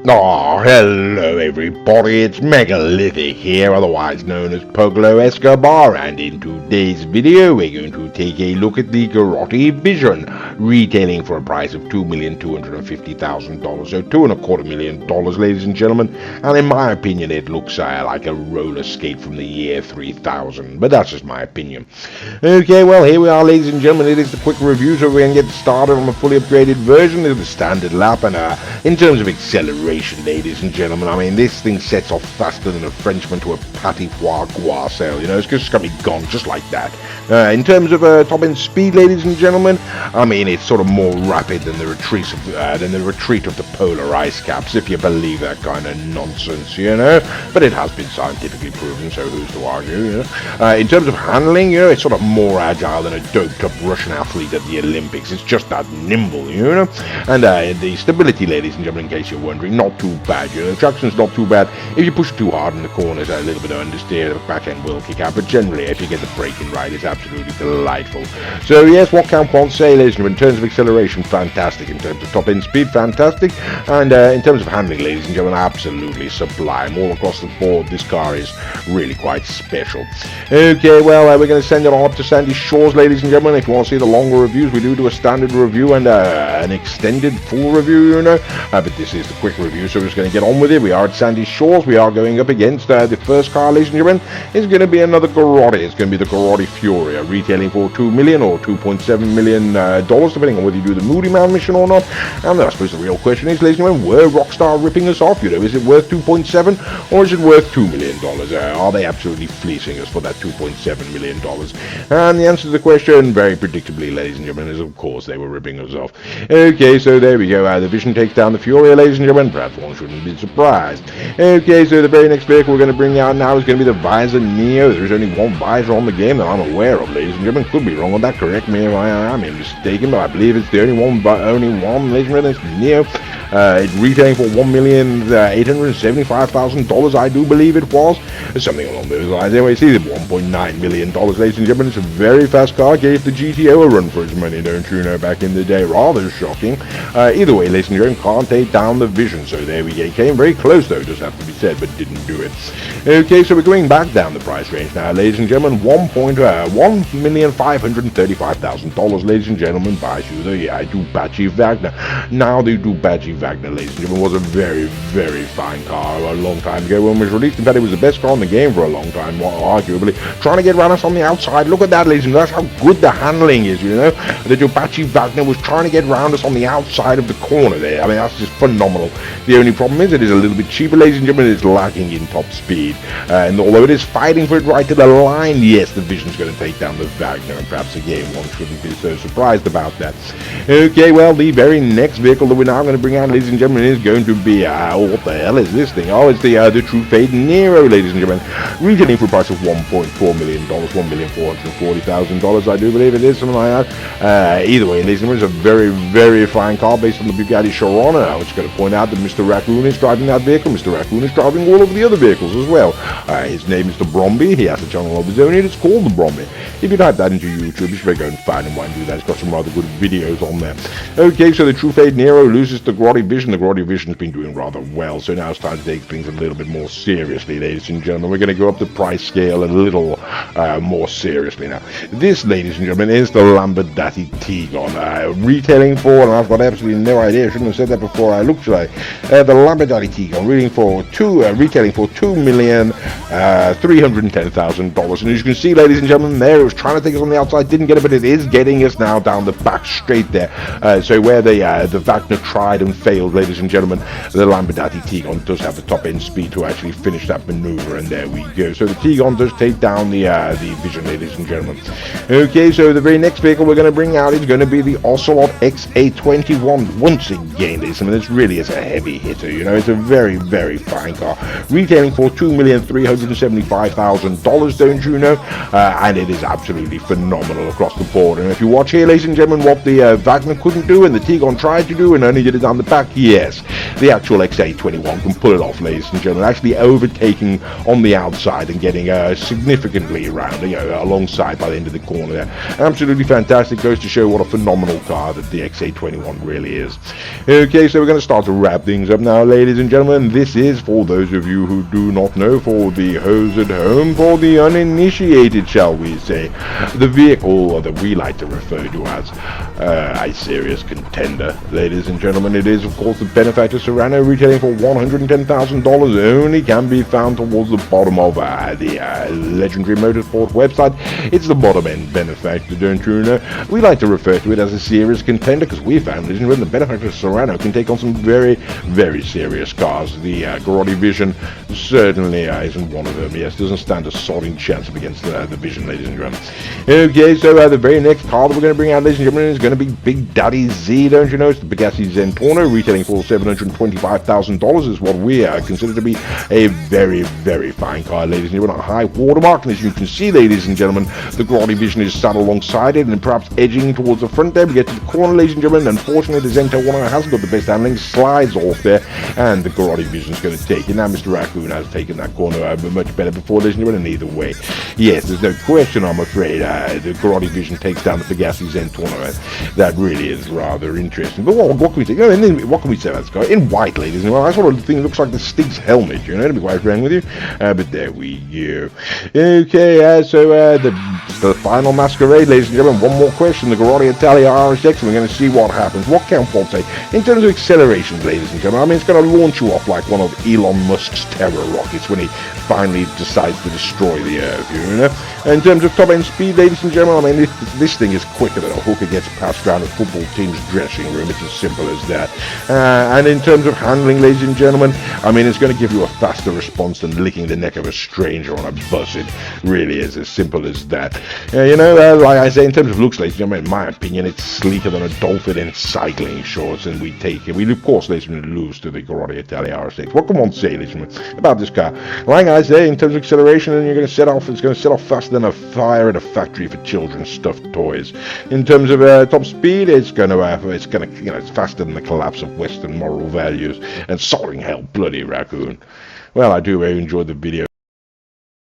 Oh, hello everybody, it's Megalithic here, otherwise known as Pablo Escobar, and in today's video we're going to take a look at the Grotti Visione, retailing for a price of $2,250,000, so $2.25 million, ladies and gentlemen, and in my opinion it looks like a roller skate from the year 3000, but that's just my opinion. Okay, well here we are, ladies and gentlemen, it is the quick review, so we're going to get started on the fully upgraded version of the standard lap, and in terms of acceleration, ladies and gentlemen, I mean, this thing sets off faster than a Frenchman to a pâté foie gras sale, you know, it's just going to be gone just like that. In terms of top-end speed, ladies and gentlemen, I mean, it's sort of more rapid than the retreat of the polar ice caps, if you believe that kind of nonsense, you know, but it has been scientifically proven, so who's to argue, you know. In terms of handling, you know, it's sort of more agile than a doped-up Russian athlete at the Olympics. It's just that nimble, you know, and the stability, ladies and gentlemen, in case you're wondering, not too bad, you know, traction's not too bad. If you push too hard in the corners, a little bit of understeer, the back end will kick out, but generally, if you get the braking right, it's absolutely delightful. So yes, what can one say, ladies and gentlemen? In terms of acceleration, fantastic. In terms of top-end speed, fantastic. And in terms of handling, ladies and gentlemen, absolutely sublime. All across the board, this car is really quite special. Okay, well, we're going to send it on up to Sandy Shores, ladies and gentlemen. If you want to see the longer reviews, we do a standard review and an extended full review, you know. But this is the quick review, so we're just going to get on with it. We are at Sandy Shores. We are going up against the first car, ladies and gentlemen. It's going to be another Grotti. It's going to be the Grotti Furia, retailing for $2 million or $2.7 million, depending on whether you do the Moody Man mission or not. And I suppose the real question is, ladies and gentlemen, were Rockstar ripping us off? You know, is it worth 2.7 or is it worth $2 million? Are they absolutely fleecing us for that $2.7 million? And the answer to the question, very predictably, ladies and gentlemen, is of course they were ripping us off. Okay, so there we go. The Vision takes down the Furia, ladies and gentlemen. Perhaps one shouldn't be surprised. Okay, so the very next vehicle we're going to bring out now is going to be the Visor Neo. There's only one Visor on the game that I'm aware of, ladies and gentlemen. Could be wrong on that. Correct me if I am mistaken, but I believe it's the only one, ladies and gentlemen. It's Neo. It's retailing for $1,875,000, I do believe it was. Something along those lines. Anyway, see, $1.9 million, ladies and gentlemen. It's a very fast car. Gave the GTO a run for its money, don't you know, back in the day. Rather shocking. Either way, ladies and gentlemen, can't take down the Vision. So there we go. Came very close, though, does have to be said, but didn't do it. Okay, so we're going back down the price range now, ladies and gentlemen. $1,135,000, ladies and gentlemen, buys you the Ducati Wagner. Now, the Ducati Wagner, ladies and gentlemen, was a very, very fine car a long time ago when it was released. In fact, it was the best car in the game for a long time, arguably. Trying to get around us on the outside. Look at that, ladies and gentlemen. That's how good the handling is, you know. The Ducati Wagner was trying to get around us on the outside of the corner there. I mean, that's just phenomenal. The only problem is it is a little bit cheaper, ladies and gentlemen. It's lacking in top speed. And although it is fighting for it right to the line, yes, the Vision's going to take down the Wagner, and perhaps again, one shouldn't be so surprised about that. Okay, well, the very next vehicle that we're now going to bring out, ladies and gentlemen, is going to be, what the hell is this thing? Oh, it's the True Fade Nero, ladies and gentlemen, retailing for a price of $1.4 million, $1,440,000, I do believe it is, something like that. Either way, ladies and gentlemen, it's a very, very fine car based on the Bugatti Chiron. I was going to point out that Mr. Raccoon is driving that vehicle. Mr. Raccoon is driving all of the other vehicles as well. His name is the Bromby. He has a channel of his own, and it's called the Bromby. If you type that into YouTube, you should go and find him. Why do that? It's got some rather good videos on there. Okay, so the True Fade Nero loses the Grotti Vision. The Grotti Vision's been doing rather well, so now it's time to take things a little bit more seriously, ladies and gentlemen. We're going to go up the price scale a little more seriously now. This, ladies and gentlemen, is the Lamborghini Tigon, retailing for, and I've got absolutely no idea, I shouldn't have said that before I looked today, the Lamborghini Tigon retailing for $2,310,000, and as you can see, ladies and gentlemen, there it was trying to take us on the outside, didn't get it, but it is getting us now down the back straight there. So where the Wagner tried and failed, ladies and gentlemen, the Lamborghini Tigon does have the top end speed to actually finish that maneuver, and there we go. So the Tigon does take down the Vision, ladies and gentlemen. Okay, so the very next vehicle we're going to bring out is going to be the Ocelot Xa21. Once again, ladies and gentlemen, this really is a heavy hitter, you know. It's a very, very fine car, retailing for $2,375,000, don't you know? And it is absolutely phenomenal across the board. And if you watch here, ladies and gentlemen, what the Wagner couldn't do and the Tigon tried to do and only did it on the back, yes, the actual Xa21 can pull it off, ladies and gentlemen, actually overtaking on the outside and getting significantly around, you know, alongside by the end of the corner there. Absolutely fantastic. Goes to show what a phenomenal car that the Xa21 really is. Okay, so we're going to start to wrap things up now, ladies and gentlemen. This is, for those of you who do not know, for the hoes at home, for the uninitiated, shall we say, the vehicle that we like to refer to as a serious contender, ladies and gentlemen. It is, of course, the benefactor Serrano, retailing for $110,000, only can be found towards the bottom of the legendary motorsport website. It's the bottom end benefactor, don't you know? We like to refer to it as a serious contender because we found, ladies and gentlemen, the benefactor Serrano can take on some very, very serious cars. The Grotti Vision certainly isn't one of them. Yes, doesn't stand a solid chance up against the Vision, ladies and gentlemen. Okay, so the very next car that we're going to bring out, ladies and gentlemen, is going to be Big Daddy Z, don't you know? It's the Bugatti Zentorno, retailing for $725,000, is what we consider to be a very, very fine car, ladies and gentlemen. A high watermark, and as you can see, ladies and gentlemen, the Grotti Vision is sat alongside it and perhaps edging towards the front there. We get to the corner, ladies and gentlemen. Unfortunately, the Zentorno hasn't got the best handling, slides off there, and the Grotti Vision's going to take it. Now, Mr. Raccoon has taken that corner much better before, ladies and gentlemen, and either way, yes, there's no question, I'm afraid, the Grotti Vision takes down the Bugatti Zentorno. That really is rather interesting. But what can we say? What can we say about this car? In white, ladies and gentlemen, that sort of thing looks like the Stig's helmet, you know, to be quite frank with you. But there we go. Okay, so the final masquerade, ladies and gentlemen. One more question. The Grotti Italia RSX, and we're going to see what happens. What can Paul say? In terms of acceleration, ladies and gentlemen, I mean, it's going to launch you off like one of Elon Musk's terror rockets when he finally decides to destroy the Earth, you know. In terms of top-end speed, ladies and gentlemen, I mean, this thing is quicker than a hooker gets passed around a football team's dressing room. It's as simple as that. And in terms of handling, ladies and gentlemen, I mean, it's going to give you a faster response than licking the neck of a stranger on a bus. It really is as simple as that. You know, like I say, in terms of looks, ladies and gentlemen, in my opinion, it's sleeker than a dolphin in cycling shorts, and we take it. We, of course, ladies and gentlemen, lose to the Grotti Italia RSX. What can one say, ladies and gentlemen, about this car? Like I say, in terms of acceleration, and it's going to set off faster than a fire at a factory for children's stuffed toys. In terms of top speed, it's faster than the collapse of Western moral values and soaring hell, bloody Raccoon. Well, I do very enjoy the video.